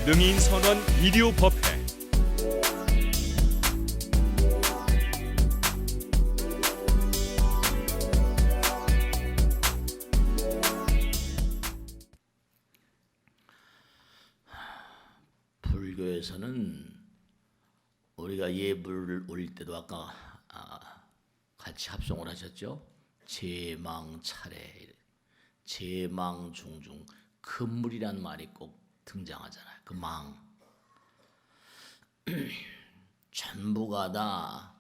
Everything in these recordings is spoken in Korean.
능인선원 비디오법회. 불교에서는 우리가 예불을 올릴 때도 아까 같이 합성을 하셨죠. 제망 차례, 제망 중중, 금물이라는 말이 꼭 등장하잖아요. 그 망 전부가 다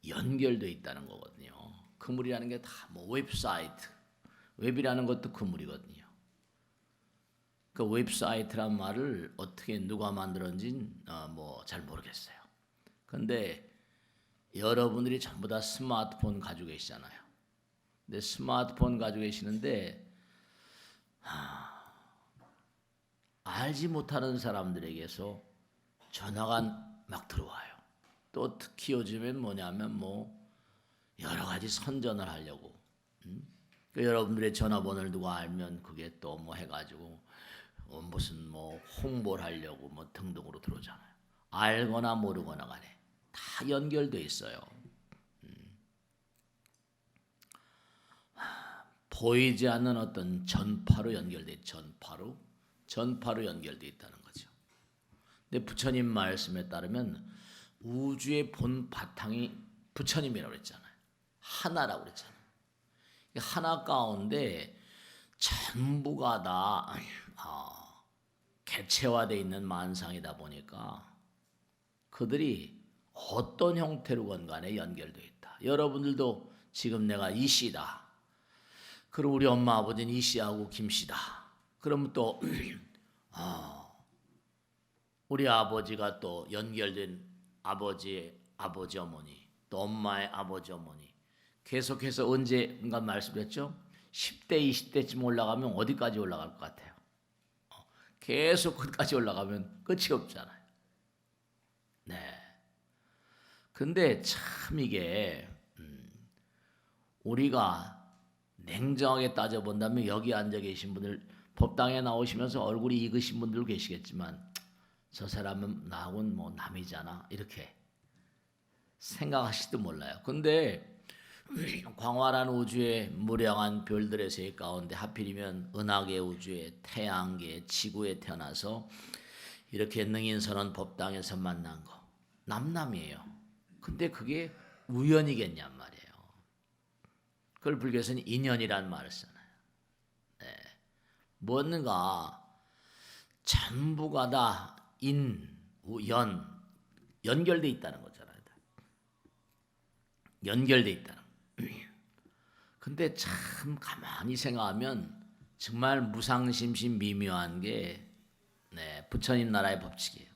연결돼 있다는 거거든요. 금물이라는 게 다 뭐 웹사이트, 웹이라는 것도 금물이거든요. 그 웹사이트란 말을 어떻게 누가 만들었는지는 뭐 잘 모르겠어요. 근데 여러분들이 전부 다 스마트폰 가지고 계시잖아요. 근데 스마트폰 가지고 계시는데 알지 못하는 사람들에게서 전화가 막 들어와요. 또 특히 요즘엔 뭐냐면 뭐 여러 가지 선전을 하려고 그 여러분들의 전화번호를 누가 알면 그게 또 뭐 해가지고 무슨 뭐 홍보를 하려고 뭐 등등으로 들어오잖아요. 알거나 모르거나 간에 다 연결돼 있어요. 보이지 않는 어떤 전파로 연결돼, 전파로 연결돼 있다는 거죠. 근데 부처님 말씀에 따르면 우주의 본 바탕이 부처님이라고 그랬잖아요. 하나라고 그랬잖아요. 하나 가운데 전부가 다 객체화되어 있는 만상이다 보니까 그들이 어떤 형태로건 간에 연결되어 있다. 여러분들도 지금 내가 이 씨다. 그럼 우리 엄마 아버지는 이 씨하고 김 씨다. 그러면 또 우리 아버지가 또 연결된 아버지의 아버지 어머니, 또 엄마의 아버지 어머니. 계속해서 언젠가 말씀드렸죠? 10대, 20대쯤 올라가면 어디까지 올라갈 것 같아요? 계속 끝까지 올라가면 끝이 없잖아요. 네. 근데 참 이게 우리가 냉정하게 따져본다면 여기 앉아 계신 분들 법당에 나오시면서 얼굴이 익으신 분들 계시겠지만 저 사람은 나하고는 뭐 남이잖아 이렇게 생각하실지도 몰라요. 근데 광활한 우주의 무량한 별들의 세 가운데 하필이면 은하계 우주의 태양계 지구에 태어나서 이렇게 능인선원 법당에서 만난 거 남남이에요. 근데 그게 우연이겠냔 말이에요. 그걸 불교에서는 인연이란 말을 쓰잖아요. 네. 뭔가 전부가 다 연결돼 있다는 거잖아요. 연결돼 있다는. 근데 참 가만히 생각하면 정말 무상심심 미묘한 게 부처님 나라의 법칙이에요.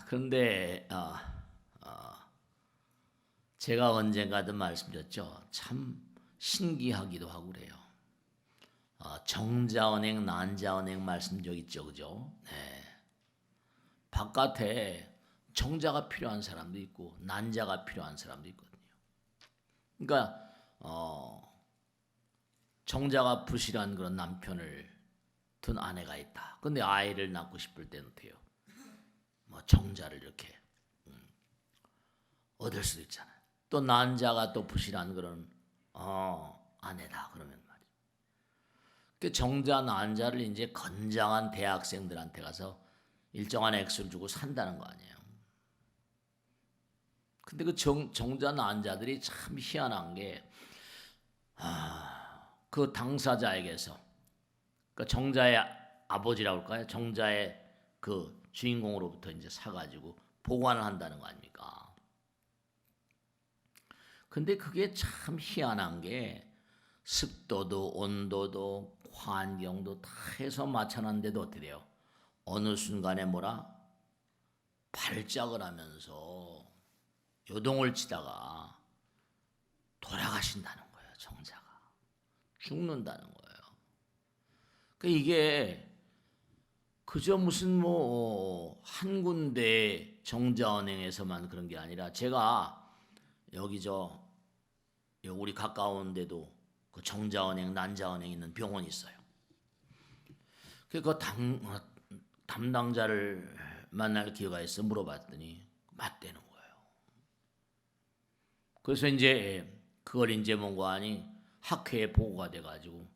그런데 제가 언젠가도 말씀드렸죠. 참 신기하기도 하고 그래요. 정자언행, 난자언행 말씀적 있죠, 그죠? 네. 바깥에 정자가 필요한 사람도 있고 난자가 필요한 사람도 있거든요. 그러니까 정자가 부실한 그런 남편을 둔 아내가 있다. 근데 아이를 낳고 싶을 때는 어때요? 뭐 정자를 이렇게 얻을 수도 있잖아요. 또 난자가 또 부실한 그런 아내다 그러면 말이죠. 그 정자 난자를 이제 건장한 대학생들한테 가서 일정한 액수를 주고 산다는 거 아니에요. 근데 그 정자 난자들이 참 희한한 게 그 당사자에게서 그 정자의 아버지라고 할까요? 정자의 그 주인공으로부터 이제 사가지고 보관을 한다는 거 아닙니까? 근데 그게 참 희한한 게 습도도 온도도 환경도 다 해서 맞춰놨는데도 어떻게 돼요? 어느 순간에 뭐라 발작을 하면서 요동을 치다가 돌아가신다는 거예요. 정자가 죽는다는 거예요. 그러니까 이게 그저 무슨 뭐 한 군데 정자언행에서만 그런 게 아니라 제가 여기 우리 가까운데도 그 정자언행, 난자언행 있는 병원이 있어요. 그 담당자를 만날 기회가 있어 물어봤더니 맞대는 거예요. 그래서 이제 그걸 이제 뭔가 하니 학회에 보고가 돼가지고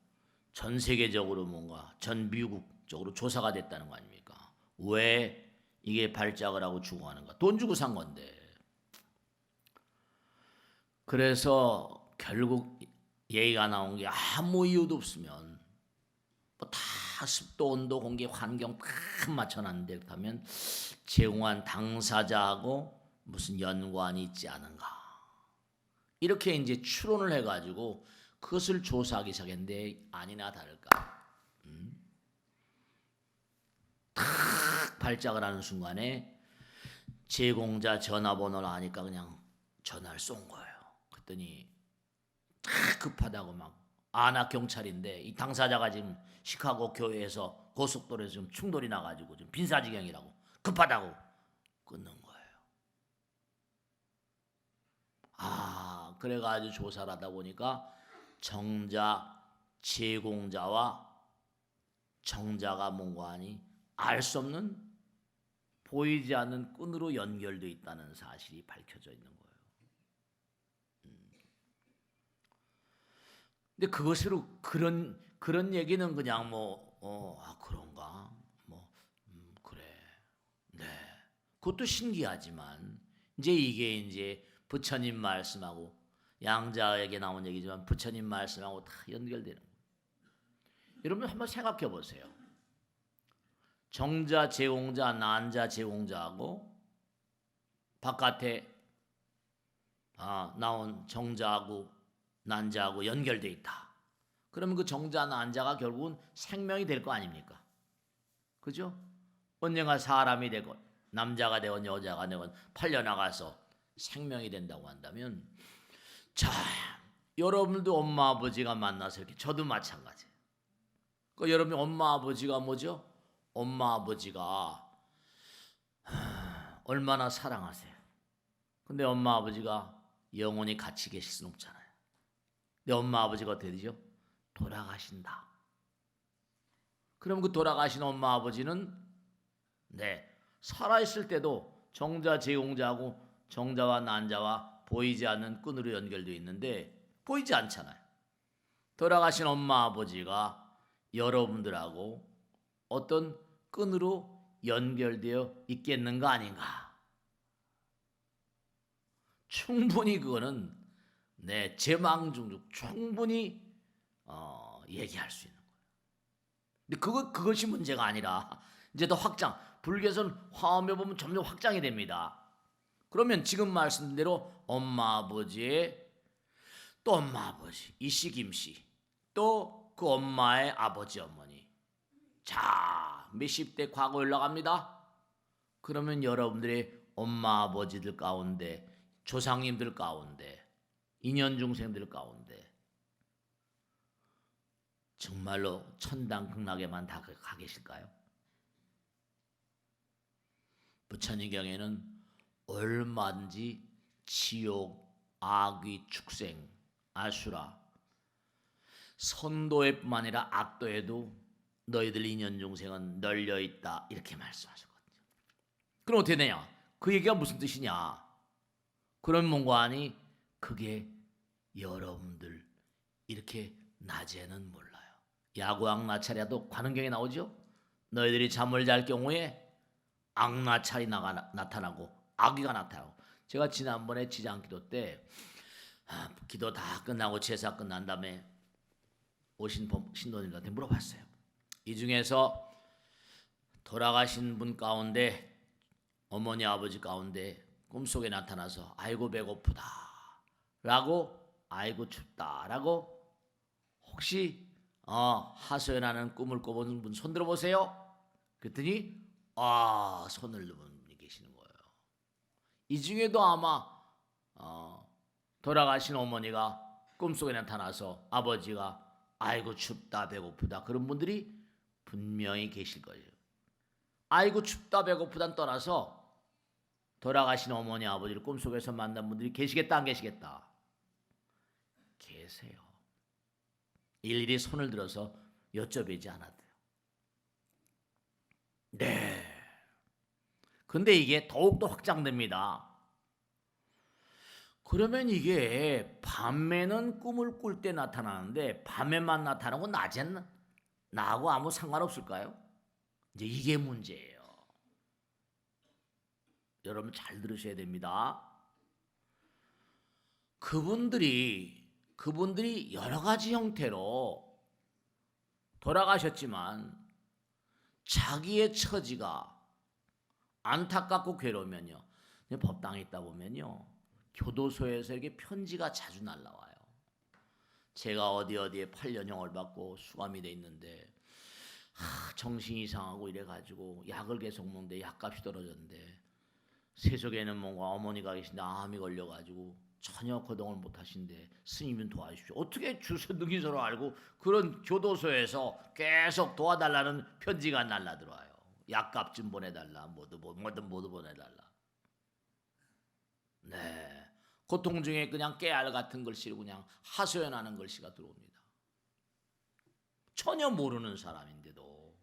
전 세계적으로 뭔가 전 미국적으로 조사가 됐다는 거 아닙니까? 왜 이게 발작을 하고 죽어가는가? 돈 주고 산 건데. 그래서 결국 얘기가 나온 게 아무 이유도 없으면 뭐 다 습도, 온도, 공기, 환경 다 맞춰놨는데 그렇다면 제공한 당사자하고 무슨 연관이 있지 않은가? 이렇게 이제 추론을 해가지고 그것을 조사하기 시작했는데 아니나 다를까 탁 발작을 하는 순간에 제공자 전화번호를 아니까 그냥 전화를 쏜 거예요. 그랬더니 탁 급하다고 막 나 경찰인데 이 당사자가 지금 시카고 교회에서 고속도로에서 좀 충돌이 나가지고 좀 빈사지경이라고 급하다고 끊는 거예요. 그래가지고 조사를 하다 보니까 정자 제공자와 정자가 뭔가 하니 알 수 없는 보이지 않는 끈으로 연결되어 있다는 사실이 밝혀져 있는 거예요. 근데 그것으로 그런 얘기는 그냥 그런가 그래 네 그것도 신기하지만 이제 이게 이제 부처님 말씀하고 양자에게 나온 얘기지만 부처님 말씀하고 다 연결되는 거예요. 여러분 한번 생각해 보세요. 정자 제공자 난자 제공자하고 바깥에 나온 정자하고 난자하고 연결되어 있다. 그러면 그 정자 난자가 결국은 생명이 될 거 아닙니까? 그죠? 언젠가 사람이 되건 남자가 되건 여자가 되건 팔려나가서 생명이 된다고 한다면 자 여러분도 엄마 아버지가 만나서 이렇게 저도 마찬가지예요. 그 여러분 엄마 아버지가 뭐죠? 엄마 아버지가 얼마나 사랑하세요. 근데 엄마 아버지가 영원히 같이 계실 수는 없잖아요. 내 엄마 아버지가 어떻게 되죠? 돌아가신다. 그럼 그 돌아가신 엄마 아버지는 살아있을 때도 정자 제공자하고 정자와 난자와 보이지 않는 끈으로 연결되어 있는데 보이지 않잖아요. 돌아가신 엄마 아버지가 여러분들하고 어떤 끈으로 연결되어 있겠는가 아닌가? 충분히 그거는 제망중중 충분히 얘기할 수 있는 거예요. 근데 그것이 문제가 아니라 이제 더 확장. 불교에서는 화엄에 보면 점점 확장이 됩니다. 그러면 지금 말씀드린 대로 엄마 아버지의 또 엄마 아버지 이씨 김씨 또 그 엄마의 아버지 어머니 자 몇십 대 과거 올라갑니다. 그러면 여러분들의 엄마 아버지들 가운데 조상님들 가운데 인연중생들 가운데 정말로 천당 극락에만 다 가 계실까요? 부처님 경에는 얼마든지 지옥, 악귀, 축생, 아수라, 선도에뿐만 아니라 악도에도 너희들 인연중생은 널려있다 이렇게 말씀하셨거든요. 그럼 어떻게 되냐? 그 얘기가 무슨 뜻이냐? 그런 뭔가 하니 그게 여러분들 이렇게 낮에는 몰라요. 야구악 나찰이라도 관음경에 나오죠. 너희들이 잠을 잘 경우에 악나찰이 나타나고 악귀가 나타나고. 제가 지난번에 지장기도 때 기도 다 끝나고 제사 끝난 다음에 오신 신도님들한테 물어봤어요. 이 중에서 돌아가신 분 가운데 어머니 아버지 가운데 꿈속에 나타나서 아이고 배고프다 라고 아이고 춥다 라고 혹시 하소연하는 꿈을 꿔보는 분 손 들어보세요. 그랬더니 손을 든 분이 계시는 거예요. 이 중에도 아마 돌아가신 어머니가 꿈속에 나타나서 아버지가 아이고 춥다 배고프다 그런 분들이 분명히 계실 거예요. 아이고 춥다 배고프다는 떠나서 돌아가신 어머니 아버지를 꿈속에서 만난 분들이 계시겠다 안 계시겠다? 계세요. 일일이 손을 들어서 여쭤보지 않아도요. 네. 근데 이게 더욱더 확장됩니다. 그러면 이게 밤에는 꿈을 꿀 때 나타나는데 밤에만 나타나고 낮에는 나하고 아무 상관없을까요? 이제 이게 문제예요. 여러분 잘 들으셔야 됩니다. 그분들이 여러 가지 형태로 돌아가셨지만 자기의 처지가 안타깝고 괴로우면요. 법당에 있다 보면요. 교도소에서 이렇게 편지가 자주 날라와요. 제가 어디에 8년형을 받고 수감이 돼 있는데 정신이 이상하고 이래가지고 약을 계속 먹는데 약값이 떨어졌는데 세속에는 뭔가 어머니가 계신데 암이 걸려가지고 전혀 거동을 못하신데 스님은 도와주십시오. 어떻게 주소 능인서로 알고 그런 교도소에서 계속 도와달라는 편지가 날라들어와요. 약값 좀 보내달라. 뭐든 보내달라. 네, 고통 중에 그냥 깨알 같은 글씨로 그냥 하소연하는 글씨가 들어옵니다. 전혀 모르는 사람인데도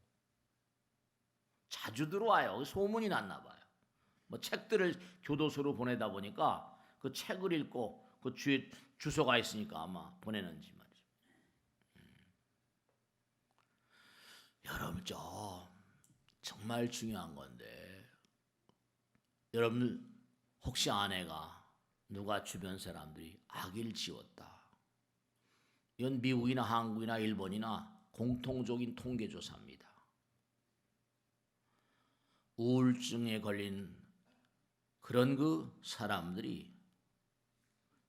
자주 들어와요. 소문이 났나 봐요. 뭐 책들을 교도소로 보내다 보니까 그 책을 읽고 그 주소가 있으니까 아마 보내는지 말이죠. 여러분 정말 중요한 건데 여러분들 혹시 아내가 누가 주변 사람들이 악일 지었다. 이건 미국이나 한국이나 일본이나 공통적인 통계조사입니다. 우울증에 걸린 그런 그 사람들이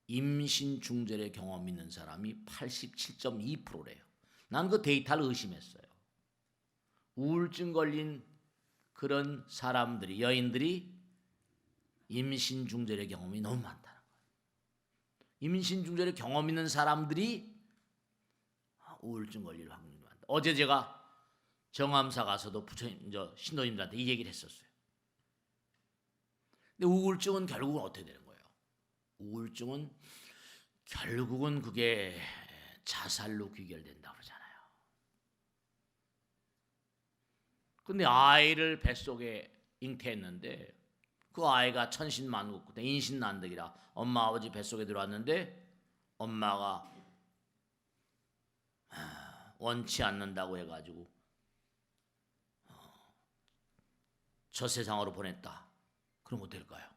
임신 중절의 경험 있는 사람이 87.2%래요. 난 그 데이터를 의심했어요. 우울증 걸린 그런 사람들이 여인들이 임신 중절의 경험이 너무 많다는 거예요. 임신 중절의 경험 있는 사람들이 우울증 걸릴 확률이 많다. 어제 제가 정암사 가서도 부처님, 신도님들한테 이 얘기를 했었어요. 근데 우울증은 결국은 어떻게 되는 거예요? 우울증은 결국은 그게 자살로 귀결된다고 그러잖아요. 근데 아이를 뱃속에 잉태했는데 그 아이가 천신만고 인신난득이라 엄마 아버지 뱃속에 들어왔는데 엄마가 원치 않는다고 해가지고 저 세상으로 보냈다. 그럼 어떨까요?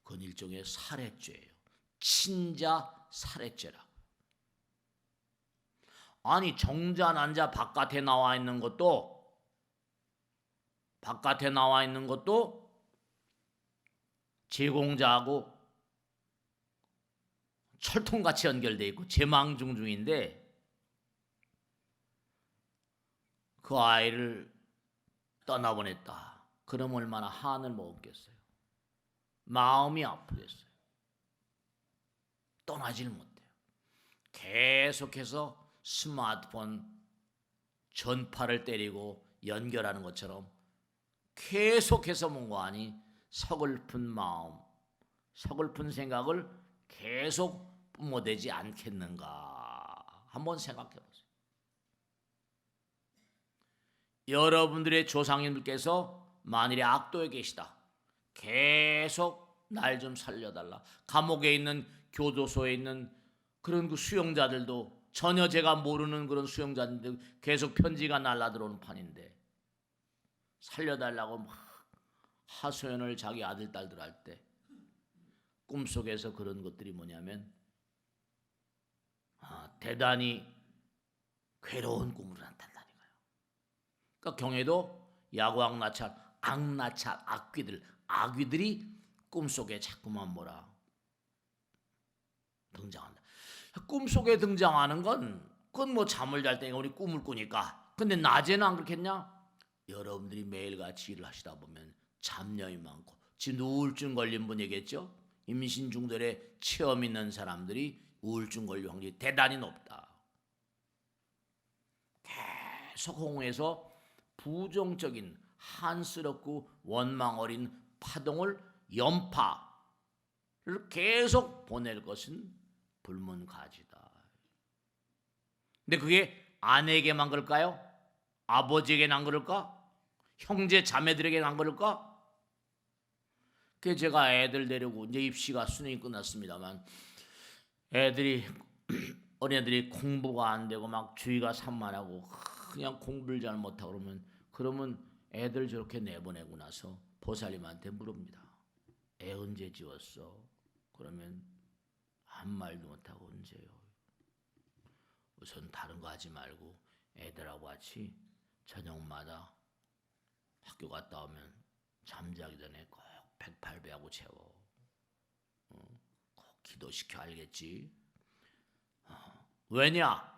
그건 일종의 살해죄예요. 친자 살해죄라고. 아니 정자 난자 바깥에 나와 있는 것도 제공자하고 철통같이 연결되어 있고 제망중중인데 그 아이를 떠나보냈다. 그럼 얼마나 한을 먹었겠어요. 마음이 아프겠어요. 떠나질 못해요. 계속해서 스마트폰 전파를 때리고 연결하는 것처럼 계속해서 뭔가 하니 서글픈 마음, 서글픈 생각을 계속 뿜어대지 않겠는가 한번 생각해 보세요. 여러분들의 조상님들께서 만일에 악도에 계시다. 계속 날 좀 살려달라. 감옥에 있는 교도소에 있는 그런 그 수용자들도 전혀 제가 모르는 그런 수용자들 계속 편지가 날라들어오는 판인데 살려달라고 막 하소연을 자기 아들 딸들 할 때 꿈속에서 그런 것들이 뭐냐면 대단히 괴로운 꿈으로 나타난다니까요. 그러니까 경에도 야구악나찰, 악나찰, 악귀들이 꿈속에 자꾸만 뭐라 등장한다. 꿈속에 등장하는 그건 뭐 잠을 잘 때 우리 꿈을 꾸니까. 근데 낮에는 안 그렇겠냐? 여러분들이 매일같이 일을 하시다 보면 잡념이 많고 지금 우울증 걸린 분 얘기했죠? 임신 중절에 체험 있는 사람들이 우울증 걸릴 확률이 대단히 높다. 계속 홍해에서 부정적인 한스럽고 원망 어린 파동을 연파를 계속 보낼 것은 불문가지다. 근데 그게 아내에게만 그럴까요? 아버지에게는 안 그럴까? 형제 자매들에게 안 그럴까? 그 제가 애들 데리고 이제 입시가 수능이 끝났습니다만 애들이 어린애들이 공부가 안 되고 막 주의가 산만하고 그냥 공부를 잘 못하고 그러면 애들 저렇게 내보내고 나서 보살님한테 물읍니다. 애 언제 지웠어? 그러면 한 말도 못하고 언제요? 우선 다른 거 하지 말고 애들하고 같이 저녁마다 학교 갔다 오면 잠자기 전에 꼭 108배하고 채워. 꼭 기도시켜 알겠지? 왜냐?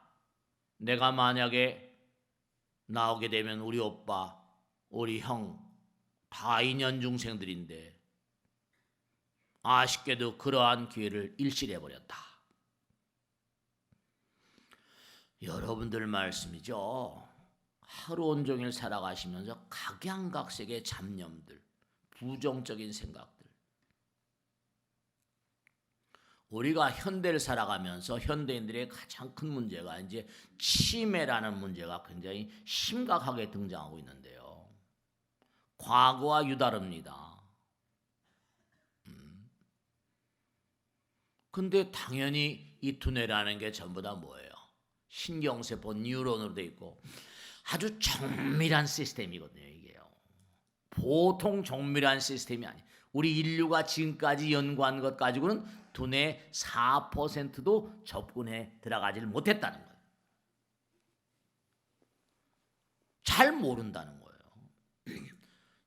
내가 만약에 나오게 되면 우리 오빠, 우리 형 다 인연중생들인데 아쉽게도 그러한 기회를 일실해버렸다. 여러분들 말씀이죠. 하루 온종일 살아가시면서 각양각색의 잡념들, 부정적인 생각들. 우리가 현대를 살아가면서 현대인들의 가장 큰 문제가 이제 치매라는 문제가 굉장히 심각하게 등장하고 있는데요. 과거와 유다릅니다. 근데 당연히 이 두뇌라는 게 전부 다 뭐예요? 신경세포 뉴런으로 돼 있고 아주 정밀한 시스템이거든요. 이게요. 보통 정밀한 시스템이 아니에요. 우리 인류가 지금까지 연구한 것 가지고는 두뇌 4%도 접근해 들어가지를 못했다는 거예요. 잘 모른다는 거예요.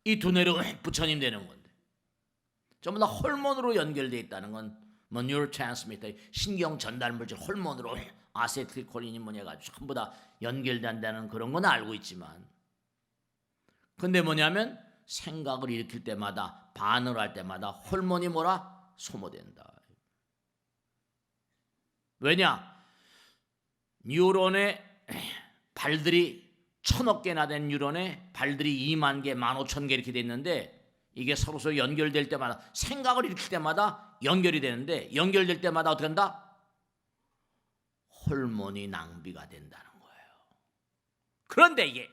이 두뇌로 부처님 되는 건데 전부 다 호르몬으로 연결되어 있다는 건 뭐 뉴로트랜스미터, 신경 전달 물질 호르몬으로 아세틸콜린이 뭐냐 해가지고 전부 다 연결된다는 그런 건 알고 있지만 근데 뭐냐면 생각을 일으킬 때마다 반응을 할 때마다 호르몬이 뭐라? 소모된다. 왜냐? 뉴런의 발들이 1000억 개나 된 뉴런에 발들이 2만 개, 15,000개 이렇게 돼 있는데 이게 서로 연결될 때마다 생각을 일으킬 때마다 연결이 되는데 연결될 때마다 어떻게 한다? 호르몬이 낭비가 된다는 거예요. 그런데 이게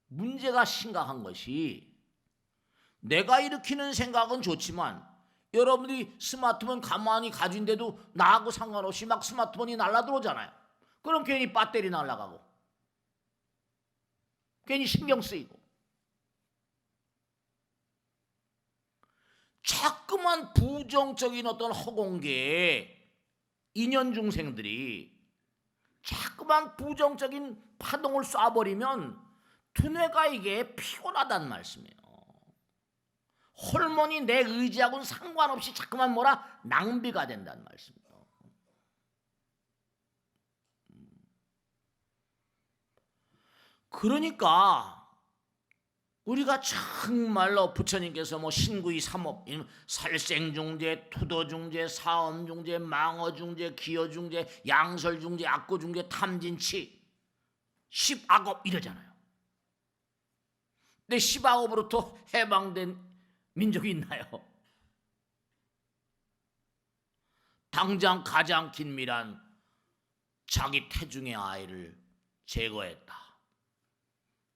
문제가 심각한 것이 내가 일으키는 생각은 좋지만 여러분들이 스마트폰 가만히 가진데도 나하고 상관없이 막 스마트폰이 날아들어오잖아요. 그럼 괜히 배터리 날아가고 괜히 신경 쓰이고 자꾸만 부정적인 어떤 허공계에 인연중생들이 자꾸만 부정적인 파동을 쏴버리면 두뇌가 이게 피곤하단 말씀이에요. 호르몬이 내 의지하고는 상관없이 자꾸만 뭐라 낭비가 된다는 말씀이에요. 그러니까 우리가 정말로 부처님께서 뭐 신구이 삼업, 살생중재, 투도중재, 사엄중재, 망어중재, 기어중재, 양설중재, 악고중재, 탐진치, 십악업 이러잖아요. 근데 십악업으로부터 해방된 민족이 있나요? 당장 가장 긴밀한 자기 태중의 아이를 제거했다.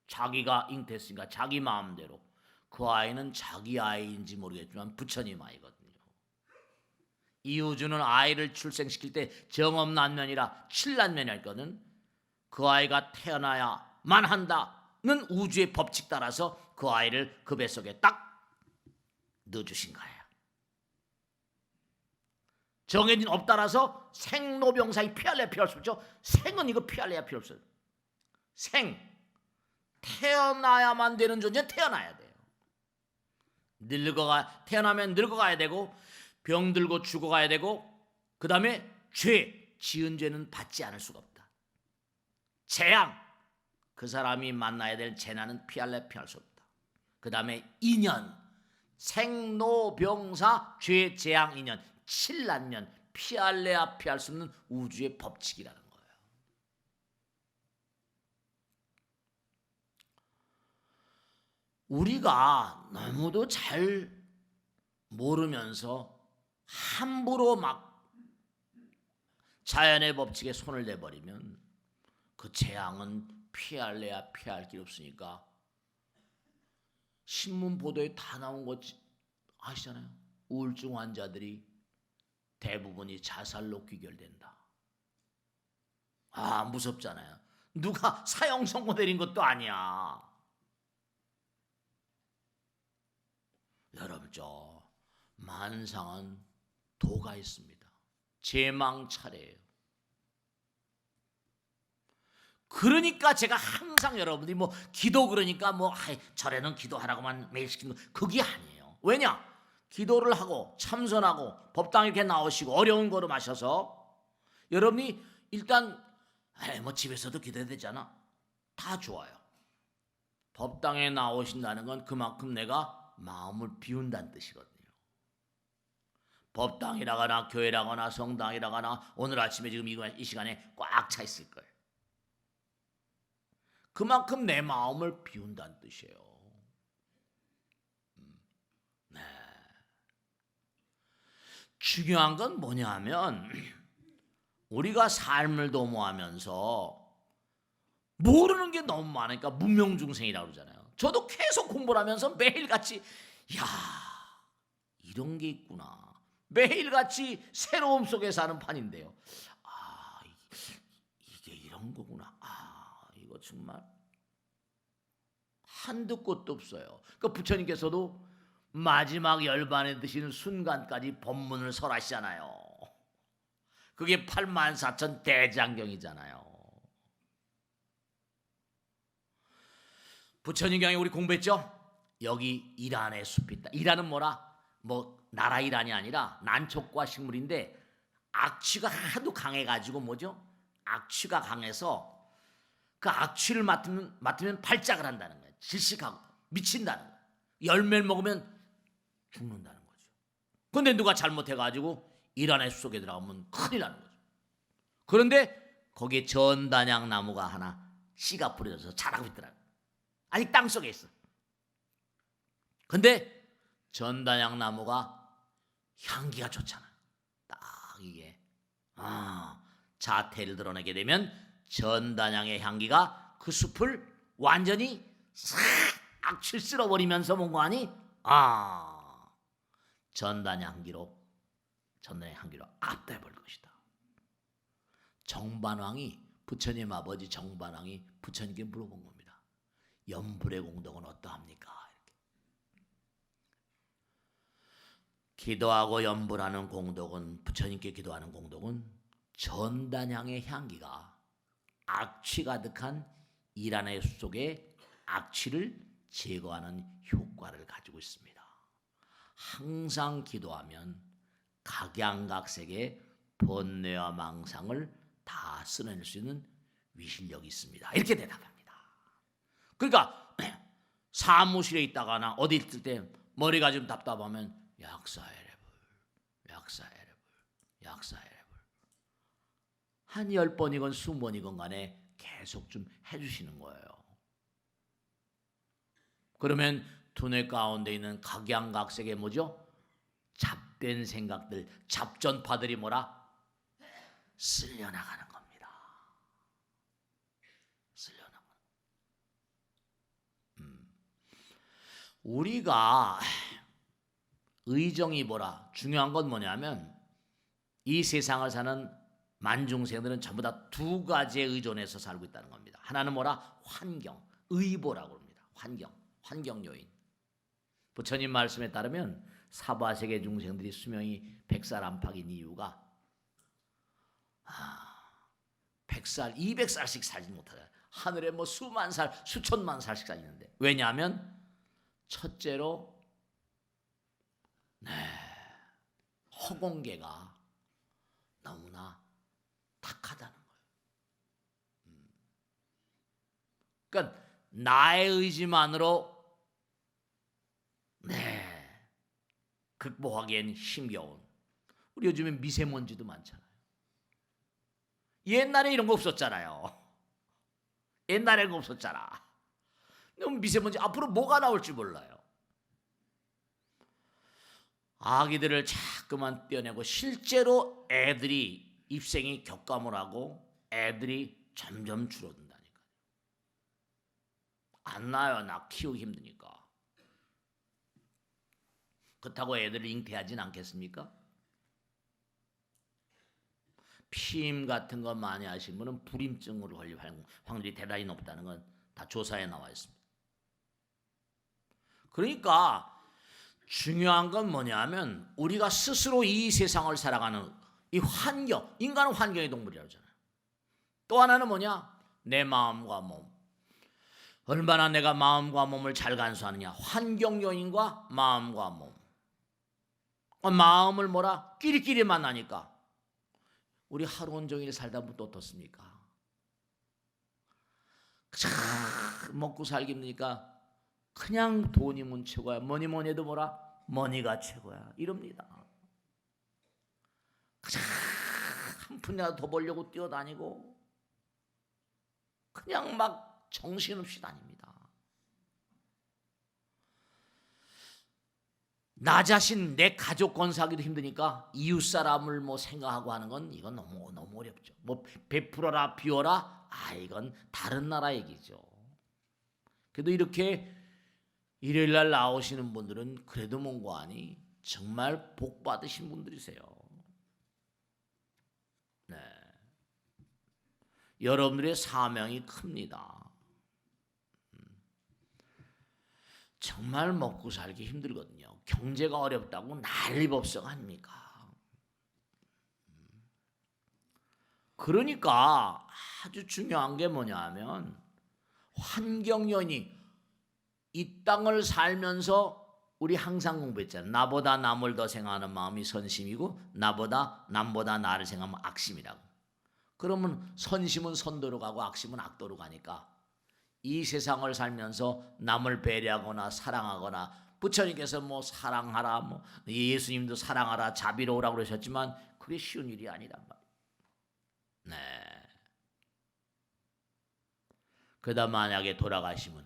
자기가 잉태했으니까 자기 마음대로 그 아이는 자기 아이인지 모르겠지만 부처님 아이거든요. 이우주는 아이를 출생시킬 때 정업난면이라 칠난면이었거든. 그 아이가 태어나야만 한다는 우주의 법칙 따라서 그 아이를 그 뱃속에 딱 넣어주신 거예요. 정해진 업 따라서 생로병사에 피할래 피할 수 없죠. 생은 이거 피할래야 피할 수 없어요. 생 태어나야만 되는 존재 태어나야 돼요. 태어나면 늙어가야 되고 병들고 죽어가야 되고 그 다음에 지은 죄는 받지 않을 수가 없다. 재앙 그 사람이 만나야 될 재난은 피할래 피할 수 없다. 그 다음에 인연 생로병사 죄 재앙 인연 7난년 피할래야 피할 수 없는 우주의 법칙이라는 거예요. 우리가 너무도 잘 모르면서 함부로 막 자연의 법칙에 손을 내버리면 그 재앙은 피할래야 피할 길 없으니까 신문 보도에 다 나온 거 아시잖아요. 우울증 환자들이 대부분이 자살로 귀결된다. 아, 무섭잖아요. 누가 사형 선고 내린 것도 아니야. 여러분, 저 만상은 도가 있습니다. 제망 차례예요. 그러니까 제가 항상 여러분들이 뭐 기도 그러니까 뭐 절에는 기도하라고만 매일 시키는 거 그게 아니에요. 왜냐? 기도를 하고 참선하고 법당 이렇게 나오시고 어려운 걸음 하셔서 여러분이 일단 뭐 집에서도 기도해야 되잖아. 다 좋아요. 법당에 나오신다는 건 그만큼 내가 마음을 비운다는 뜻이거든요. 법당이라거나 교회라거나 성당이라거나 오늘 아침에 지금 이 시간에 꽉 차 있을 거예요. 그만큼 내 마음을 비운다는 뜻이에요. 네. 중요한 건 뭐냐 하면 우리가 삶을 도모하면서 모르는 게 너무 많으니까 문명중생이라고 그러잖아요. 저도 계속 공부를 하면서 매일같이 야, 이런 게 있구나. 매일같이 새로움 속에 사는 판인데요. 아, 이게 이런 거구나. 아, 이거 정말 한두 곳도 없어요. 그 부처님께서도 마지막 열반에 드시는 순간까지 법문을 설하시잖아요. 그게 84,000 대장경이잖아요. 부처님 경에 우리 공부했죠? 여기 이란의 숲이 있다. 이란은 뭐라? 뭐 나라 이란이 아니라 난촉과 식물인데 악취가 하도 강해가지고 뭐죠? 악취가 강해서 그 악취를 맡으면 발작을 한다는 거예요. 질식하고 미친다는 거예요. 열매를 먹으면 죽는다는 거죠. 그런데 누가 잘못해가지고 이란의 숲 속에 들어가면 큰일 나는 거죠. 그런데 거기에 전단양 나무가 하나 씨가 뿌려져서 자라고 있더라고요. 아직 땅 속에 있어. 근데 전단양 나무가 향기가 좋잖아. 딱 이게 자태를 드러내게 되면 전단양의 향기가 그 숲을 완전히 싹 악취를 쓸어버리면서 뭔가 하니 전단양 향기로 압도해버릴 것이다. 정반왕이 부처님 아버지 정반왕이 부처님께 물어본 겁니다. 염불의 공덕은 어떠합니까? 이렇게. 기도하고 염불하는 공덕은 부처님께 기도하는 공덕은 전단향의 향기가 악취 가득한 이란의 숲 속에 악취를 제거하는 효과를 가지고 있습니다. 항상 기도하면 각양각색의 번뇌와 망상을 다 쓸어낼 수 있는 위실력이 있습니다. 이렇게 대답합니다. 그러니까 사무실에 있다가나 어디 있을 때 머리가 좀 답답하면 약사해레불 한 10번이건 20번이건 간에 계속 좀 해주시는 거예요. 그러면 두뇌 가운데 있는 각양각색의 뭐죠? 잡된 생각들, 잡전파들이 뭐라? 쓸려나가는 겁니다. 우리가 의정이 뭐라? 중요한 건 뭐냐면 이 세상을 사는 만중생들은 전부 다 두 가지에 의존해서 살고 있다는 겁니다. 하나는 뭐라? 환경, 의보라고 합니다. 환경 요인. 부처님 말씀에 따르면 사바세계 중생들이 수명이 100살 안팎인 이유가 100살, 200살씩 살지 못하잖아요. 하늘에 뭐 수만 살, 수천만 살씩 살리는데 왜냐하면 첫째로 허공계가 너무나 탁하다는 거예요. 그러니까 나의 의지만으로 극복하기엔 힘겨운. 우리 요즘에 미세먼지도 많잖아요. 옛날에 이런 거 없었잖아요. 옛날에 그거 없었잖아. 미세먼지 앞으로 뭐가 나올지 몰라요. 아기들을 자꾸만 떼어내고 실제로 애들이 입생이 격감을 하고 애들이 점점 줄어든다니까요. 안 낳아요. 나 키우기 힘드니까. 그렇다고 애들을 잉태하진 않겠습니까? 피임 같은 거 많이 하신 분은 불임증으로 걸릴 확률이 대단히 높다는 건 다 조사에 나와 있습니다. 그러니까 중요한 건 뭐냐면 우리가 스스로 이 세상을 살아가는 이 환경, 인간은 환경의 동물이라고 하잖아요. 또 하나는 뭐냐? 내 마음과 몸. 얼마나 내가 마음과 몸을 잘 간수하느냐. 환경 요인과 마음과 몸. 마음을 뭐라? 끼리끼리 만나니까 우리 하루 온종일 살다 보면 또 어떻습니까? 먹고 살기 힘드니까 그냥 돈이면 최고야. 뭐니 뭐니 해도 뭐라? 머니가 최고야. 이럽니다. 한 푼이라도 더 벌려고 뛰어다니고 그냥 막 정신없이 다닙니다. 나 자신, 내 가족 건사하기도 힘드니까 이웃 사람을 뭐 생각하고 하는 건 이건 너무 어렵죠. 뭐 베풀어라 비워라, 이건 다른 나라 얘기죠. 그래도 이렇게 일요일 날 나오시는 분들은 그래도 뭔가 하니 정말 복 받으신 분들이세요. 네, 여러분들의 사명이 큽니다. 정말 먹고 살기 힘들거든요. 경제가 어렵다고 난리법석 아닙니까? 그러니까 아주 중요한 게 뭐냐 하면 환경 요인이 이 땅을 살면서 우리 항상 공부했잖아요. 나보다 남을 더 생각하는 마음이 선심이고 남보다 나를 생각하면 악심이라고. 그러면 선심은 선도로 가고 악심은 악도로 가니까 이 세상을 살면서 남을 배려하거나 사랑하거나 부처님께서 뭐 사랑하라, 뭐 예수님도 사랑하라, 자비로우라고 그러셨지만 그게 쉬운 일이 아니란 말이에요. 네. 그러다 만약에 돌아가시면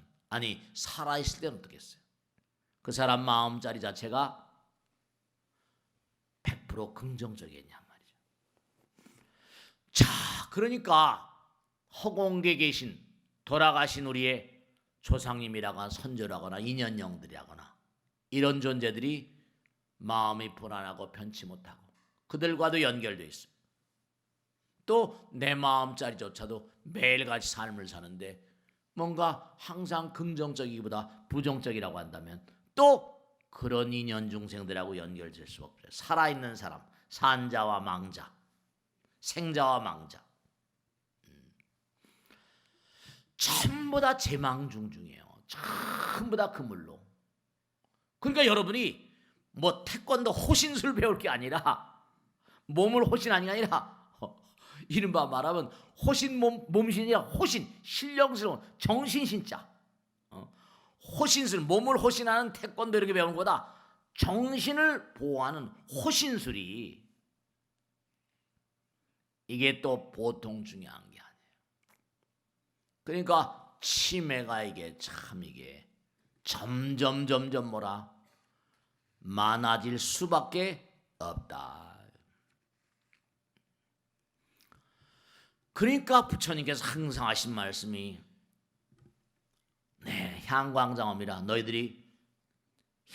살아있을 때는 어떻겠어요? 그 사람 마음자리 자체가 100% 긍정적이겠냔 말이죠. 자, 그러니까 허공에 계신 돌아가신 우리의 조상님이라거나 선조라거나 인연영들이라거나 이런 존재들이 마음이 불안하고 편치 못하고 그들과도 연결되어 있습니다. 또 내 마음자리조차도 매일같이 삶을 사는데 뭔가 항상 긍정적이기보다 부정적이라고 한다면 또 그런 인연 중생들하고 연결될 수 없어요. 살아있는 사람, 산자와 망자, 생자와 망자, 전부 다 재망중중이에요. 전부 다 그물로. 그러니까 여러분이 뭐 태권도 호신술 배울 게 아니라 몸을 호신하는 게 아니라 이른바 말하면 호신 몸신이 아니라 호신, 신령스러운 정신신자. 호신술, 몸을 호신하는 태권도 이렇게 배우는 거다. 정신을 보호하는 호신술이 이게 또 보통 중요한 게 아니에요. 그러니까 치매가 이게 점점 뭐라 많아질 수밖에 없다. 그러니까 부처님께서 항상 하신 말씀이 향광장엄이라. 너희들이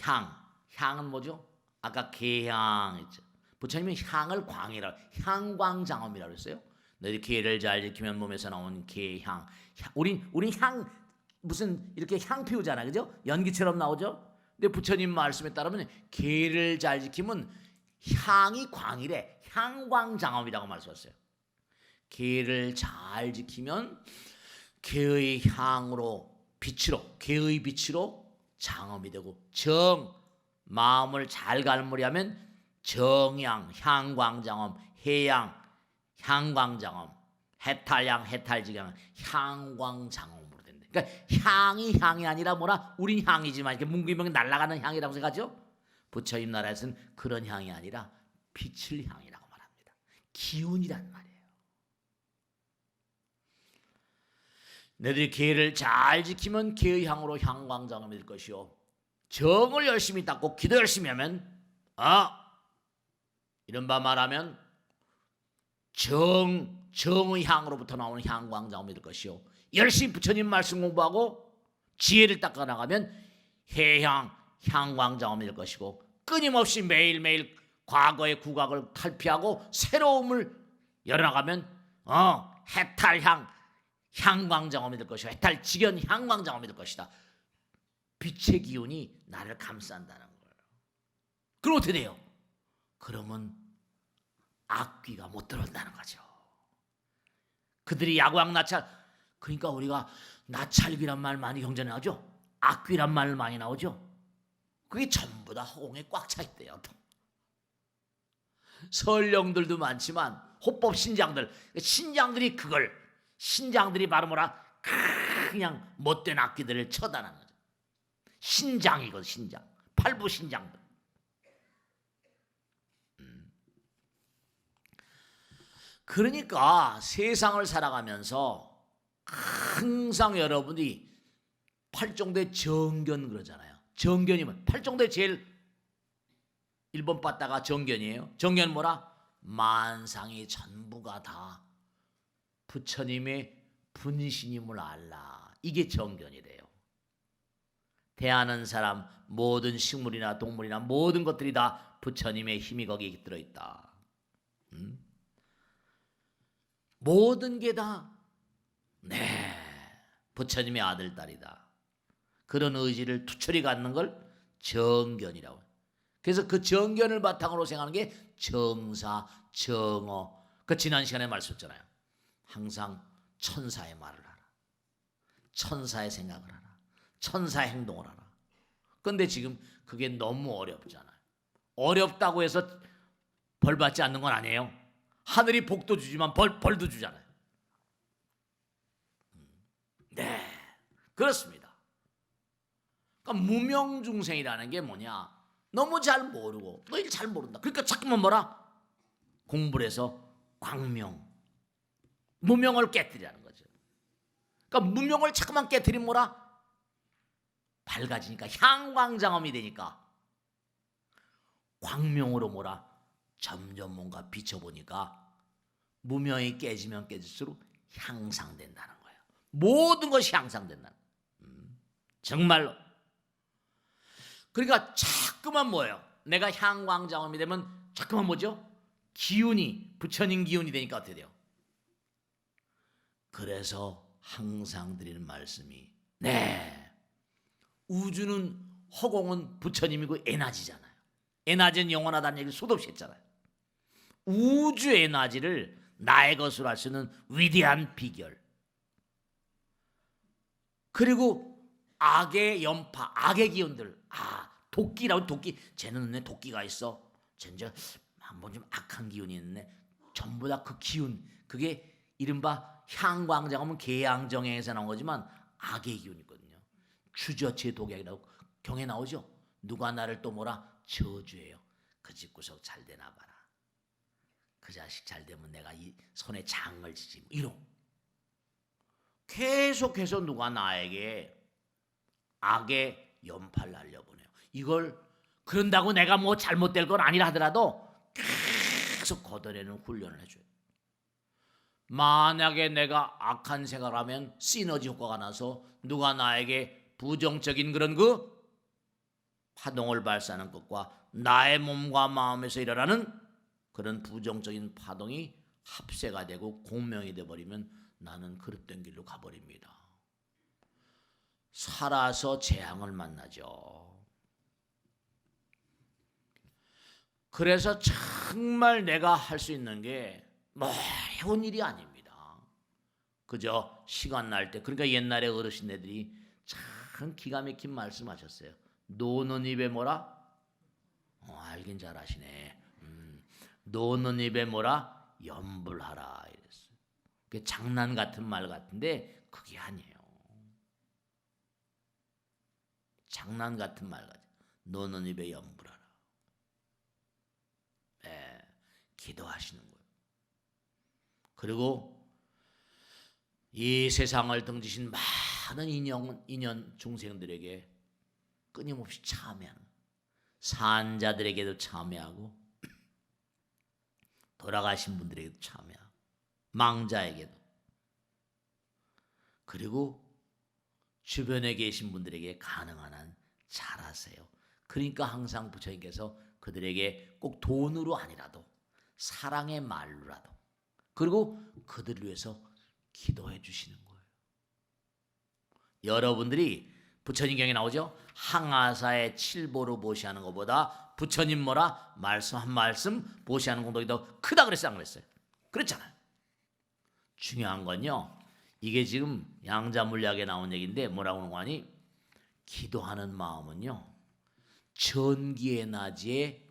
향은 뭐죠? 아까 계향 했죠. 부처님은 향을 광이라, 향광장엄이라고 했어요. 너희들 계를 잘 지키면 몸에서 나오는 계향. 우린 향 무슨 이렇게 향 피우잖아, 그죠? 연기처럼 나오죠. 근데 부처님 말씀에 따르면 계를 잘 지키면 향이 광이래. 향광장엄이라고 말씀하셨어요. 계를 잘 지키면 계의 향으로 계의 빛으로 장엄이 되고 마음을 잘 갈무리하면 정향, 향광장엄, 해양, 향광장엄, 해탈양, 해탈지경, 향광장엄으로 된다. 그러니까 향이 아니라 뭐라? 우린 향이지만 이렇게 뭉기뭉기 날아가는 향이라고 생각하죠? 부처님 나라에서는 그런 향이 아니라 빛을 향이라고 말합니다. 기운이란 말이에요. 너희들이 계를 잘 지키면 계의 향으로 향광장엄이 될 것이요. 정을 열심히 닦고 기도 열심히 하면 이른바 말하면 정의 향으로부터 나오는 향광장엄이 될 것이요. 열심히 부처님 말씀 공부하고 지혜를 닦아 나가면 해향, 향광장엄이 될 것이고 끊임없이 매일매일 과거의 국악을 탈피하고 새로움을 열어나가면 해탈 향광장엄이 될 것이다. 해탈 직연 향광장엄이 될 것이다. 빛의 기운이 나를 감싼다는 거예요. 그럼 어떻게 돼요? 그러면 악귀가 못 들어온다는 거죠. 그들이 야구왕나찰, 그러니까 우리가 나찰귀란 말 많이 경전에 나오죠. 악귀란 말 많이 나오죠. 그게 전부 다 허공에 꽉 차 있대요. 설령들도 많지만 호법 신장들이 그걸, 신장들이 바로 뭐라, 그냥 못된 악귀들을 처단하는 거죠. 신장이거든. 신장, 팔부 신장들. 그러니까 세상을 살아가면서 항상 여러분이 팔종대 정견 그러잖아요. 정견이면 팔종대 제일 1번 봤다가 정견이에요. 정견 뭐라? 만상이 전부가 다 부처님의 분신임을 알라. 이게 정견이래요. 대하는 사람, 모든 식물이나 동물이나 모든 것들이 다 부처님의 힘이 거기에 들어있다. 모든 게 다 부처님의 아들, 딸이다. 그런 의지를 투철히 갖는 걸 정견이라고 해요. 그래서 그 정견을 바탕으로 생각하는 게 정사, 정어. 그 지난 시간에 말씀했잖아요. 항상 천사의 말을 하라. 천사의 생각을 하라. 천사의 행동을 하라. 그런데 지금 그게 너무 어렵잖아요. 어렵다고 해서 벌 받지 않는 건 아니에요. 하늘이 복도 주지만 벌도 주잖아요. 네, 그렇습니다. 그러니까 무명중생이라는 게 뭐냐? 너무 잘 모르고 너 일 잘 모른다. 그러니까 자꾸만 뭐라? 공부를 해서 광명, 무명을 깨뜨리라는 거죠. 그러니까 무명을 자꾸만 깨뜨리면 뭐라? 밝아지니까 향광장엄이 되니까 광명으로 뭐라? 점점 뭔가 비춰보니까 무명이 깨지면 깨질수록 향상된다는 거예요. 모든 것이 향상된다는 거예요. 정말로. 그러니까 자꾸만 뭐예요? 내가 향광장엄이 되면 자꾸만 뭐죠? 기운이, 부처님 기운이 되니까 어떻게 돼요? 그래서 항상 드리는 말씀이 우주는, 허공은 부처님이고 에너지잖아요. 에너지는 영원하다는 얘기를 수도 없이 했잖아요. 우주 에너지를 나의 것으로 할 수 있는 위대한 비결. 그리고 악의 연파, 악의 기운들. 도끼라고. 도끼. 쟤는 내 도끼가 있어. 쟤는 뭐 좀 악한 기운이 있네. 전부 다 그 기운. 그게 이른바 향광장엄은 계양정에서 나온 거지만 악의 기운이 있거든요. 주저체 독약이라고 경에 나오죠. 누가 나를 또 뭐라? 저주해요. 그 집구석 잘 되나 봐라. 그 자식 잘 되면 내가 이 손에 장을 지지. 이런. 계속해서 누가 나에게 악의 연파를 날려보내요. 이걸 그런다고 내가 뭐 잘못될 건 아니라 하더라도 계속 걷어내는 훈련을 해줘요. 만약에 내가 악한 생각을 하면 시너지 효과가 나서 누가 나에게 부정적인 그런 그 파동을 발사하는 것과 나의 몸과 마음에서 일어나는 그런 부정적인 파동이 합세가 되고 공명이 되어버리면 나는 그릇된 길로 가버립니다. 살아서 재앙을 만나죠. 그래서 정말 내가 할 수 있는 게 어려운 일이 아닙니다. 그저 시간 날 때. 그러니까 옛날에 어르신네들이 참 기가 막힌 말씀하셨어요. 노는 입에 뭐라? 알긴 잘하시네. 노는 입에 뭐라? 염불하라 이랬어요. 그게 장난 같은 말 같은데 그게 아니에요. 장난 같은 말 같아요. 노는 입에 염불하라. 기도하시는 거예요. 그리고 이 세상을 등지신 많은 인연 중생들에게 끊임없이 참여하는, 산자들에게도 참여하고 돌아가신 분들에게도 참여하고 망자에게도, 그리고 주변에 계신 분들에게 가능한 한 잘하세요. 그러니까 항상 부처님께서 그들에게 꼭 돈으로 아니라도 사랑의 말로라도 그리고 그들을 위해서 기도해 주시는 거예요. 여러분들이 부처님 경에 나오죠. 항아사의 칠보로 보시하는 것보다 부처님 뭐라 말씀 한 말씀 보시하는 공덕이 더 크다 그랬어요, 안 그랬어요? 그렇잖아요. 중요한 건요, 이게 지금 양자물리학에 나온 얘기인데 뭐라고 하는 거 아니? 기도하는 마음은요, 전기의 낮에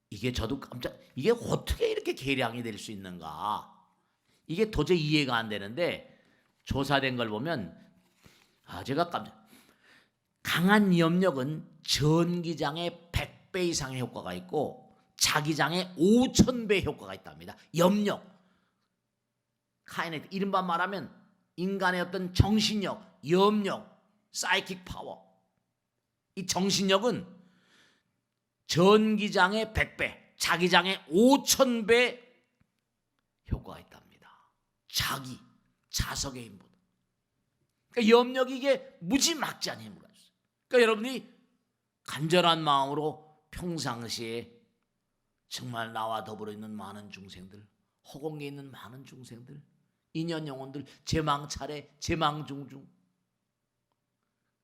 이게 저도 깜짝, 이게 어떻게 이렇게 계량이 될 수 있는가? 이게 도저히 이해가 안 되는데 조사된 걸 보면 제가 깜짝, 강한 염력은 전기장의 100배 이상의 효과가 있고 자기장의 5000배 효과가 있답니다. 염력, 카이네틱, 이른바 말하면 인간의 어떤 정신력, 염력, 사이킥 파워. 이 정신력은 전기장의 100배, 자기장의 5000배 효과가 있답니다. 자석의 힘보다. 그러니까 염력이 이게 무지막지한 힘으로 있어요. 그러니까 여러분이 간절한 마음으로 평상시에 정말 나와 더불어 있는 많은 중생들, 허공에 있는 많은 중생들, 인연 영혼들, 제망차례, 제망중중,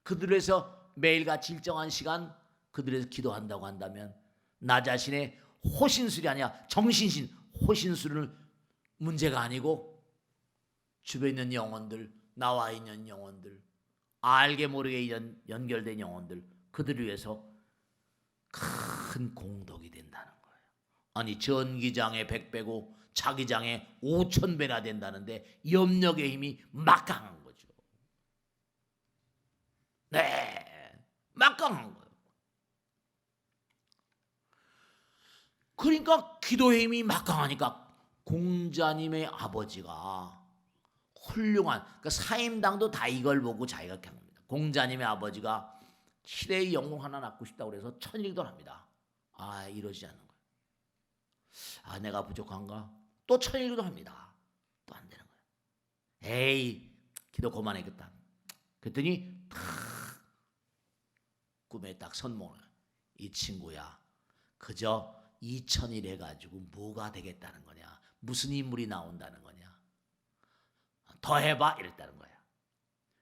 그들에서 매일같이 일정한 시간 그들에서 기도한다고 한다면 나 자신의 호신술이 아니라 정신신, 호신술은 문제가 아니고 주변에 있는 영혼들, 나와 있는 영혼들, 알게 모르게 연결된 영혼들, 그들을 위해서 큰 공덕이 된다는 거예요. 아니 전기장의 100배고 자기장의 5000배나 된다는데 염력의 힘이 막강한 거죠. 네, 막강한 거예요. 그러니까 기도의 힘이 막강하니까 공자님의 아버지가 훌륭한, 그러니까 사임당도 다 이걸 보고 자기가 한 겁니다. 공자님의 아버지가 시대의 영웅 하나 낳고 싶다고 그래서 천일기도를 합니다. 이러지 않는 거예요. 내가 부족한가? 또 천일기도 합니다. 또 안 되는 거예요. 에이, 기도 그만하겠다. 그랬더니 꿈에 딱 선몽을, 이 친구야, 그저 2000일 해가지고 뭐가 되겠다는 거냐, 무슨 인물이 나온다는 거냐, 더 해봐 이랬다는 거야.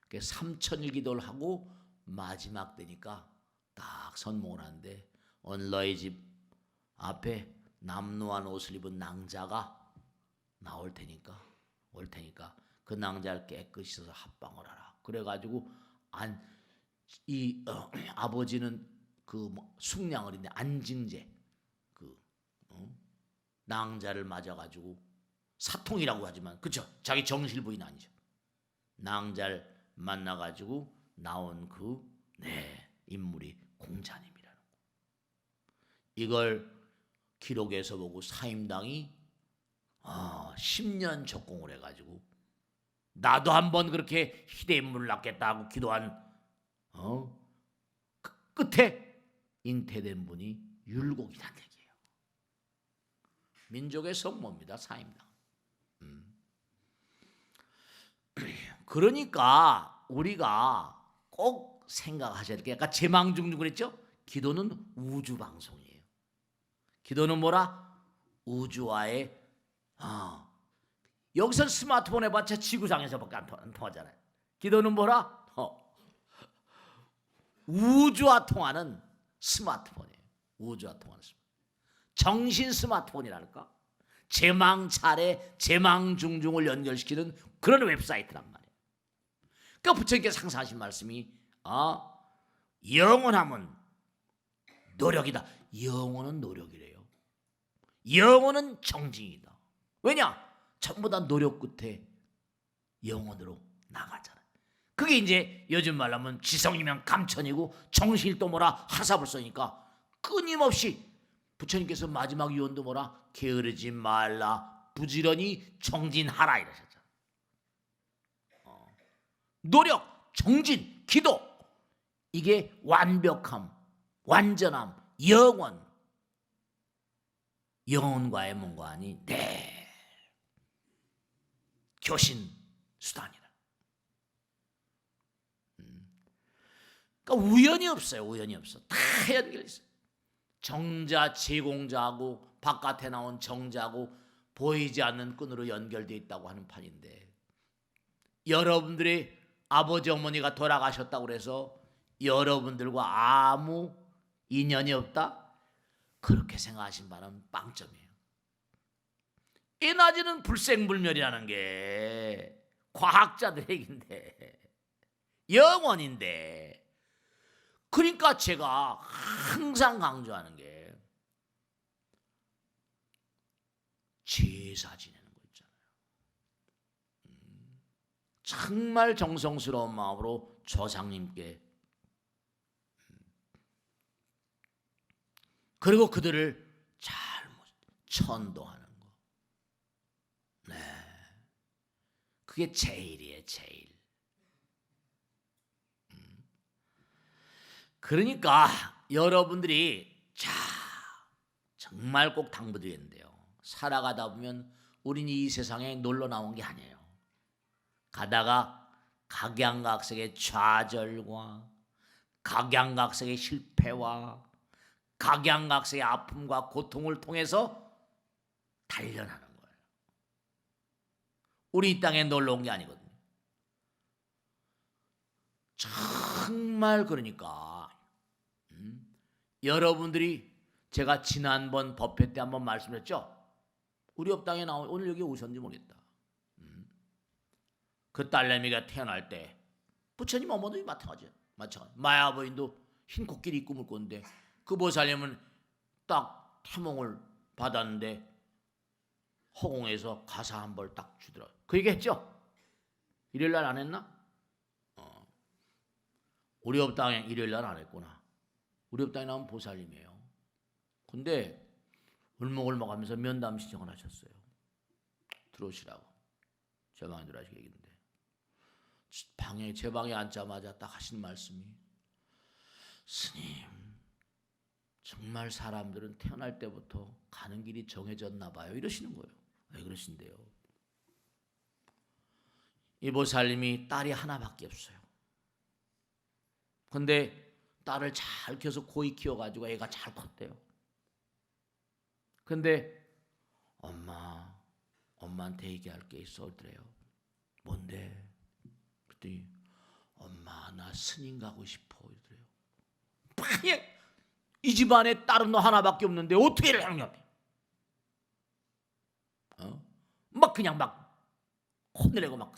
그래서 3000일 기도를 하고 마지막 되니까 딱 선몽을 하는데 어느 너희 집 앞에 남루한 옷을 입은 낭자가 나올 테니까 올 테니까 그 낭자를 깨끗이 씻어서 합방을 하라. 그래가지고 아버지는 그 숙량을 했는데 안징제 낭자를 맞아가지고 사통이라고 하지만 그쵸, 자기 정실 부인 아니죠. 낭자를 만나가지고 나온 인물이 공자님이라는 거. 이걸 기록에서 보고 사임당이 10년 적공을 해가지고 나도 한번 그렇게 희대의 인물을 낳겠다 하고 기도한 끝에 잉태된 분이 율곡이라는 얘기예요. 민족의 성모입니다, 사임당. 그러니까 우리가 꼭 생각하셔야 될 게, 아까 제망중중 그랬죠? 기도는 우주 방송이에요. 기도는 뭐라? 우주와의 여기서 스마트폰 해봤자 지구상에서밖에 안 통하잖아요. 기도는 뭐라? 우주와 통하는 스마트폰이에요. 우주와 통하는 스마트폰. 정신 스마트폰이랄까? 제망차례, 제망중중을 연결시키는 그런 웹사이트란 말이에요. 그러니까 부처님께서 항상 하신 말씀이 영원함은 노력이다. 영원은 노력이래요. 영원은 정진이다. 왜냐? 전부 다 노력 끝에 영원으로 나가잖아요. 그게 이제 요즘 말로 하면 지성이면 감천이고 정신이 또 뭐라 하사불서니까 끊임없이 부처님께서 마지막 유언도 뭐라? 게으르지 말라, 부지런히 정진하라 이러셨죠. 노력, 정진, 기도, 이게 완벽함, 완전함, 영혼과의 문관이 교신 수단이다. 그러니까 우연이 없어요. 우연이 없어. 다 연결이 있어요. 정자 제공자하고 바깥에 나온 정자하고 보이지 않는 끈으로 연결되어 있다고 하는 판인데, 여러분들이 아버지 어머니가 돌아가셨다고 그래서 여러분들과 아무 인연이 없다? 그렇게 생각하신 바는 빵점이에요. 에너지는 불생불멸이라는 게 과학자들의 얘기인데, 영원인데, 그러니까 제가 항상 강조하는 게 제사 지내는 거 있잖아요. 정말 정성스러운 마음으로 조상님께, 그리고 그들을 잘 천도하는 거. 네, 그게 제일이에요. 제일. 그러니까 여러분들이 정말 꼭 당부드리는데요. 살아가다 보면 우린 이 세상에 놀러 나온 게 아니에요. 가다가 각양각색의 좌절과 각양각색의 실패와 각양각색의 아픔과 고통을 통해서 단련하는 거예요. 우리 이 땅에 놀러 온 게 아니거든요. 정말 그러니까 여러분들이, 제가 지난번 법회 때 한번 말씀했죠. 우리 업 땅에 나온, 오늘 여기 오셨는지 모르겠다. 그 딸내미가 태어날 때 부처님 어머니도 마찬가지야. 마야부인도 흰 코끼리 입고 물 건데, 그 보살님은 딱 태몽을 받았는데 허공에서 가사 한 벌 딱 주더라. 그 얘기 했죠? 일요일 날 안 했나? 우리 업 땅에 일요일 날 안 했구나. 우리 업 땅에 나온 보살님이에요. 근데 울먹울먹하면서 면담 신청을 하셨어요. 들어오시라고. 제 방에 들어가시고 얘기했는데, 제 방에 앉자마자 딱 하신 말씀이, 스님, 정말 사람들은 태어날 때부터 가는 길이 정해졌나 봐요. 이러시는 거예요. 왜 그러신데요? 이 보살님이 딸이 하나밖에 없어요. 근데 딸을 잘 키워서 고이 키워가지고 애가 잘 컸대요. 근데 엄마한테 얘기할 게 있어. 그래요. 뭔데? 그랬더니 엄마, 나 스님 가고 싶어. 그래요. 이 집안에 딸은 너 하나밖에 없는데 어떻게 하느냐? 막 그냥 막 혼내려고 막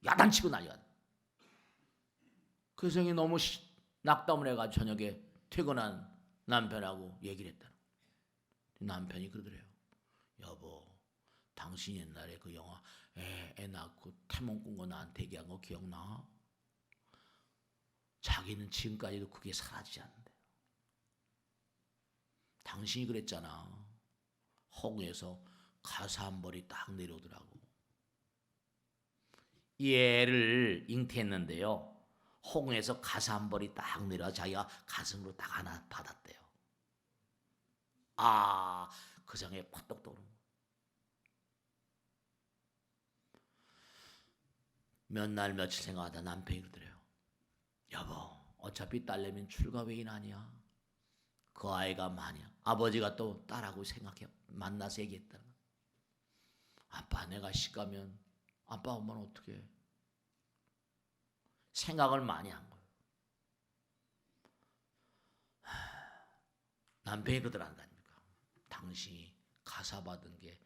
야단치고 난리가. 그 생이 너무 낙담을 해가지고 저녁에 퇴근한 남편하고 얘기를 했다. 남편이 그러더래요. 여보, 당신 옛날에 그 영화 애 낳고 태몽 꾼 거 나한테 얘기한 거 기억나? 자기는 지금까지도 그게 사라지지 않는데. 당신이 그랬잖아. 허공에서 가사 한 벌이 딱 내려오더라고. 이 애를 잉태했는데요, 허공에서 가사 한 벌이 딱 내려와 자기가 가슴으로 딱 하나 받았대요. 그 장에 퍼떡 떠오르는 거예요. 몇 날 며칠 생각하다 남편이 그러더래요. 여보, 어차피 딸내미는 출가회인 아니야. 그 아이가 만약 아버지가 또 딸하고 생각해 만나서 얘기했다. 아빠, 내가 시가면 아빠 엄마는 어떻게 해? 생각을 많이 한 거예요. 남편이 그러더란다니까. 당신이 가사 받은 게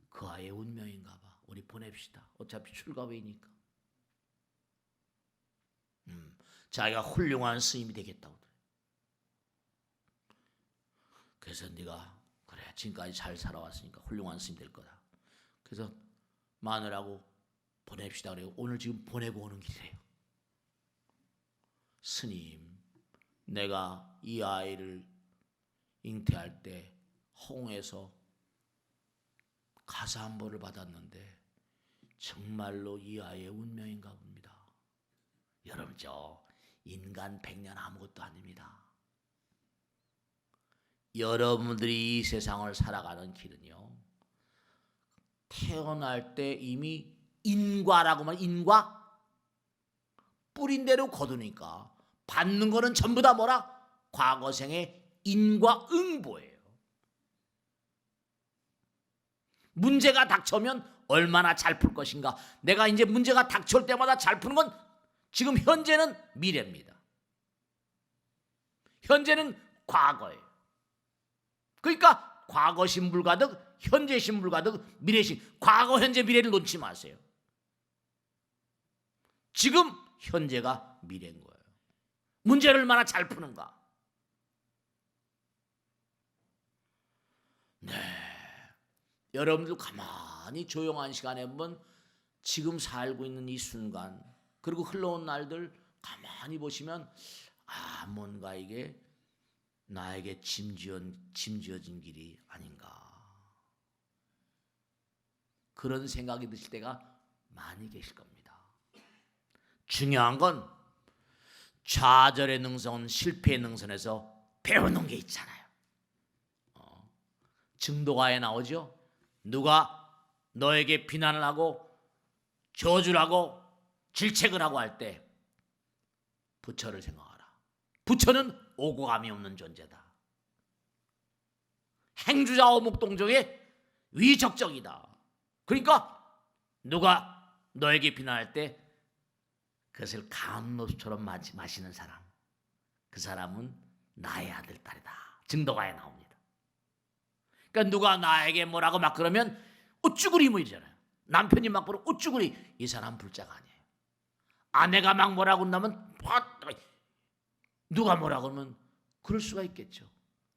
그 아이의 운명인가 봐. 우리 보냅시다. 어차피 출가회이니까. 자기가 훌륭한 스님이 되겠다고. 그래서 네가 그래 지금까지 잘 살아왔으니까 훌륭한 스님 될 거다. 그래서 마누라하고 보냅시다 그래요. 오늘 지금 보내고 오는 길이에요. 스님, 내가 이 아이를 잉태할 때 홍에서 가사 한 벌을 받았는데 정말로 이 아이의 운명인가 봅니다. 여러분, 저 인간 100년 아무것도 아닙니다. 여러분들이 이 세상을 살아가는 길은요, 태어날 때 이미 인과라고 말, 인과? 뿌린 대로 거두니까 받는 거는 전부 다 뭐라? 과거생의 인과응보예요. 문제가 닥쳐면 얼마나 잘 풀 것인가. 내가 이제 문제가 닥쳐올 때마다 잘 푸는 건 지금 현재는 미래입니다. 현재는 과거예요. 그러니까 과거 신불가득, 현재 신불가득, 미래 과거, 현재, 미래를 놓지 마세요. 지금 현재가 미래인 거예요. 문제를 얼마나 잘 푸는가. 네, 여러분들 가만히 조용한 시간에 보면 지금 살고 있는 이 순간, 그리고 흘러온 날들 가만히 보시면 뭔가 이게 나에게 짐지어진 길이 아닌가, 그런 생각이 드실 때가 많이 계실 겁니다. 중요한 건 좌절의 능선, 실패의 능선에서 배우는 게 있잖아요. 증도가에 나오죠. 누가 너에게 비난을 하고 저주를 하고 질책을 하고 할 때 부처를 생각하라. 부처는 오고 감이 없는 존재다. 행주자오 묵동정의 위적정이다. 그러니까 누가 너에게 비난할 때 그것을 감로수처럼 마시는 사람, 그 사람은 나의 아들, 딸이다. 증도가에 나옵니다. 그러니까 누가 나에게 뭐라고 막 그러면 우쭈구리 뭐 이러잖아요. 남편이 막 그러면 우쭈구리, 이 사람 불자가 아니에요. 아내가 막 뭐라고 한다면 누가 뭐라고 하면 그럴 수가 있겠죠.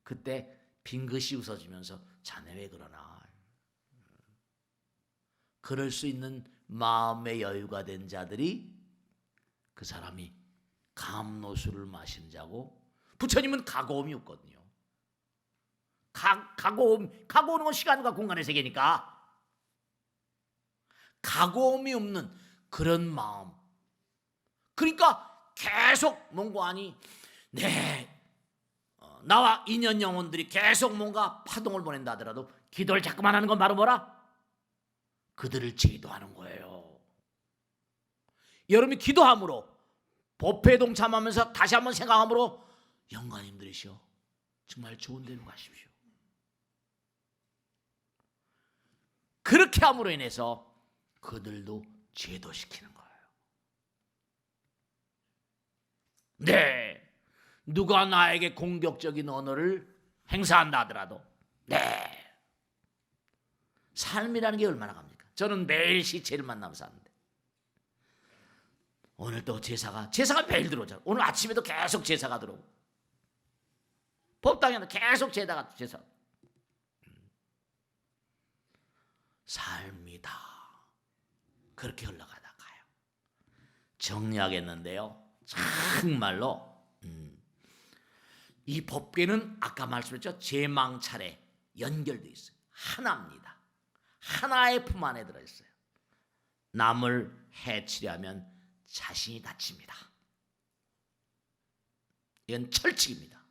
그때 빙긋이 웃어주면서 자네 왜 그러나, 그럴 수 있는 마음의 여유가 된 자들이 그 사람이 감로수를 마신 자고, 부처님은 가고음이 없거든요. 가고오는 건 시간과 공간의 세계니까 가고음이 없는 그런 마음. 그러니까 계속 뭔가 아니 나와 인연 영혼들이 계속 뭔가 파동을 보낸다 하더라도 기도를 자꾸만 하는 건 바로 뭐라? 그들을 제도하는 거예요. 여러분이 기도함으로, 법회에 동참하면서 다시 한번 생각함으로 영가님들이시여 정말 좋은 데로 가십시오. 그렇게 함으로 인해서 그들도 제도시키는 거예요. 네, 누가 나에게 공격적인 언어를 행사한다 하더라도 삶이라는 게 얼마나 갑니까? 저는 매일 시체를 만나면 사는데 오늘 또 제사가 매일 들어오잖아요. 오늘 아침에도 계속 제사가 들어오고, 법당에는 계속 제사. 삶이다. 그렇게 흘러가다 가요. 정리하겠는데요, 정말로 이 법계는 아까 말씀드렸죠, 제망찰에 연결되어 있어요. 하나입니다. 하나의 품 안에 들어있어요. 남을 해치려면 자신이 다칩니다. 이건 철칙입니다.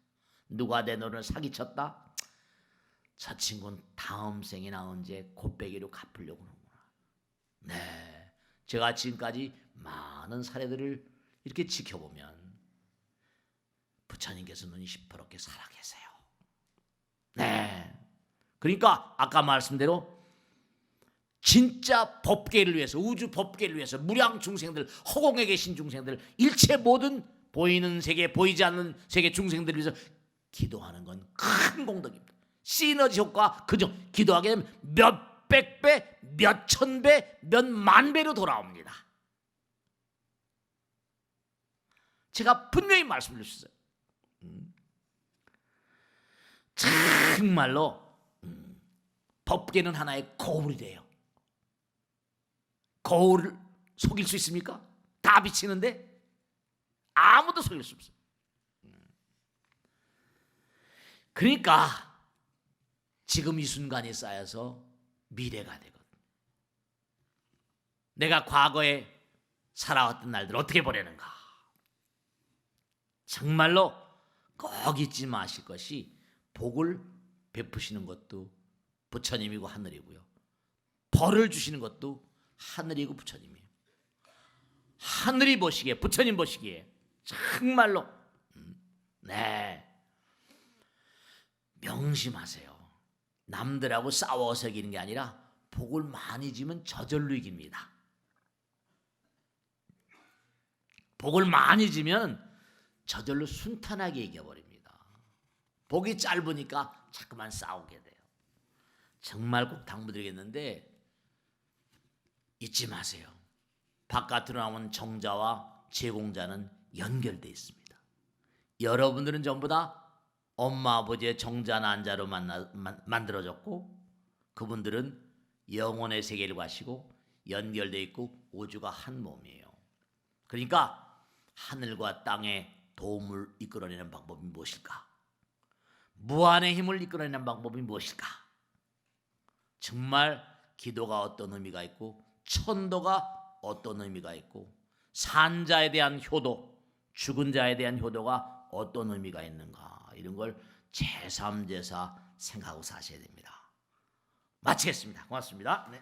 누가 내 너를 사기쳤다? 저 친구는 다음 생이나 언제 곱배기로 갚으려고 하는구나. 네, 제가 지금까지 많은 사례들을 이렇게 지켜보면 부처님께서 눈이 시퍼렇게 살아계세요. 네, 그러니까 아까 말씀대로 진짜 법계를 위해서, 우주 법계를 위해서, 무량 중생들, 허공에 계신 중생들, 일체 모든 보이는 세계, 보이지 않는 세계 중생들을 위해서 기도하는 건 큰 공덕입니다. 시너지 효과, 그죠? 기도하게 되면 몇백 배, 몇천 배, 몇만 배로 돌아옵니다. 제가 분명히 말씀드렸어요. 정말로 법계는 하나의 거울이 돼요. 거울을 속일 수 있습니까? 다 비치는데 아무도 속일 수 없어요. 그러니까 지금 이 순간이 쌓여서 미래가 되거든. 내가 과거에 살아왔던 날들 어떻게 보내는가. 정말로 꼭 잊지 마실 것이, 복을 베푸시는 것도 부처님이고 하늘이고요, 벌을 주시는 것도 하늘이고 부처님이에요. 하늘이 보시기에, 부처님 보시기에 정말로 네 명심하세요. 남들하고 싸워서 이기는 게 아니라 복을 많이 지면 저절로 이깁니다. 복을 많이 지면 저절로 순탄하게 이겨버립니다. 복이 짧으니까 자꾸만 싸우게 돼요. 정말 꼭 당부드리겠는데 잊지 마세요. 바깥으로 나온 정자와 제공자는 연결되어 있습니다. 여러분들은 전부 다 엄마 아버지의 정자 난자로 만들어졌고 그분들은 영혼의 세계를 가시고 연결되어 있고 우주가 한 몸이에요. 그러니까 하늘과 땅의 도움을 이끌어내는 방법이 무엇일까? 무한의 힘을 이끌어내는 방법이 무엇일까? 정말 기도가 어떤 의미가 있고 천도가 어떤 의미가 있고 산자에 대한 효도, 죽은 자에 대한 효도가 어떤 의미가 있는가 이런 걸 제3제사 생각하고 사셔야 됩니다. 마치겠습니다. 고맙습니다. 네.